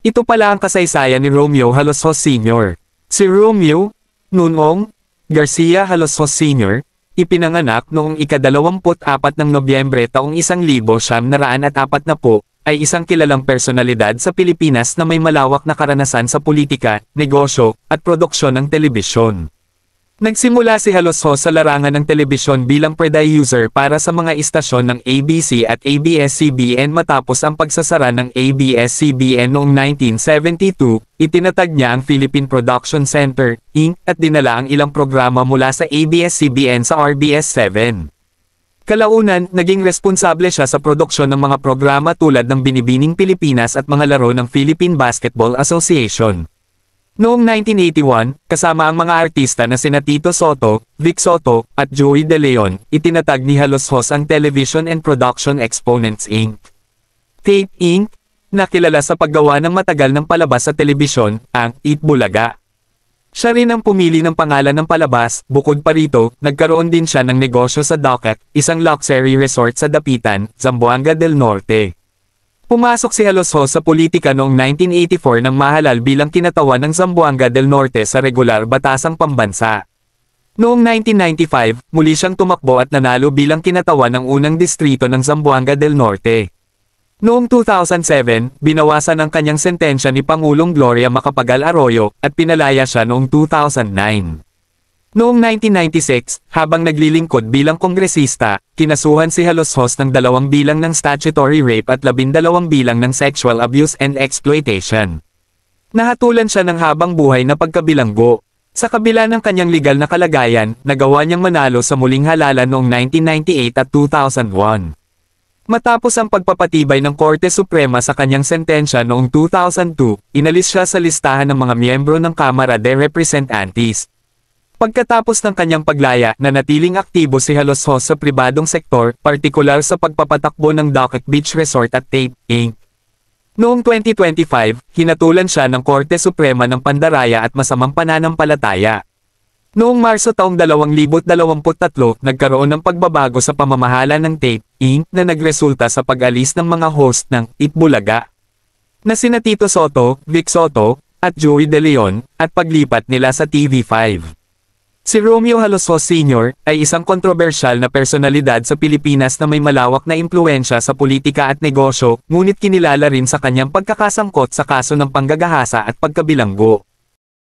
Ito pala ang kasaysayan ni Romeo Halosos Sr. Si Romeo Nunong Garcia Halosos Sr. ipinanganak noong ika-24 ng Nobyembre taong 1940, ay isang kilalang personalidad sa Pilipinas na may malawak na karanasan sa politika, negosyo, at produksyon ng telebisyon. Nagsimula si Halosos sa larangan ng telebisyon bilang producer para sa mga istasyon ng ABC at ABS-CBN matapos ang pagsasara ng ABS-CBN noong 1972, itinatag niya ang Philippine Production Center, Inc. at dinala ang ilang programa mula sa ABS-CBN sa RBS-7. Kalaunan, naging responsable siya sa produksyon ng mga programa tulad ng Binibining Pilipinas at mga laro ng Philippine Basketball Association. Noong 1981, kasama ang mga artista na sina Tito Soto, Vic Soto, at Joey De Leon, itinatag ni Halosos ang Television and Production Exponents Inc. Tape Inc., na kilala sa paggawa ng matagal ng palabas sa telebisyon, ang Itbulaga. Siya rin ang pumili ng pangalan ng palabas. Bukod pa rito, nagkaroon din siya ng negosyo sa Docket, isang luxury resort sa Dapitan, Zamboanga del Norte. Pumasok si Halosos sa politika noong 1984 nang mahalal bilang kinatawan ng Zamboanga del Norte sa regular batasang pambansa. Noong 1995, muli siyang tumakbo at nanalo bilang kinatawan ng unang distrito ng Zamboanga del Norte. Noong 2007, binawasan ang kanyang sentensya ni Pangulong Gloria Macapagal Arroyo, at pinalaya siya noong 2009. Noong 1996, habang naglilingkod bilang kongresista, kinasuhan si Halosos ng 2 bilang ng statutory rape at 12 bilang ng sexual abuse and exploitation. Nahatulan siya ng habang buhay na pagkabilanggo. Sa kabila ng kanyang legal na kalagayan, nagawa niyang manalo sa muling halalan noong 1998 at 2001. Matapos ang pagpapatibay ng Korte Suprema sa kanyang sentensya noong 2002, inalis siya sa listahan ng mga miyembro ng Kamara de Representantes. Pagkatapos ng kanyang paglaya, nanatiling aktibo si Halosos sa pribadong sektor, partikular sa pagpapatakbo ng Docket Beach Resort at Tape, Inc. Noong 2025, hinatulan siya ng Korte Suprema ng Pandaraya at masamang pananampalataya. Noong Marso taong 2023, nagkaroon ng pagbabago sa pamamahala ng Tape, Inc. na nagresulta sa pag-alis ng mga host ng Itbulaga na sina Tito Soto, Vic Soto, at Joey De Leon, at paglipat nila sa TV5. Si Romeo Halosos Sr. ay isang kontrobersyal na personalidad sa Pilipinas na may malawak na impluwensya sa politika at negosyo, ngunit kinilala rin sa kanyang pagkakasangkot sa kaso ng panggagahasa at pagkabilanggo.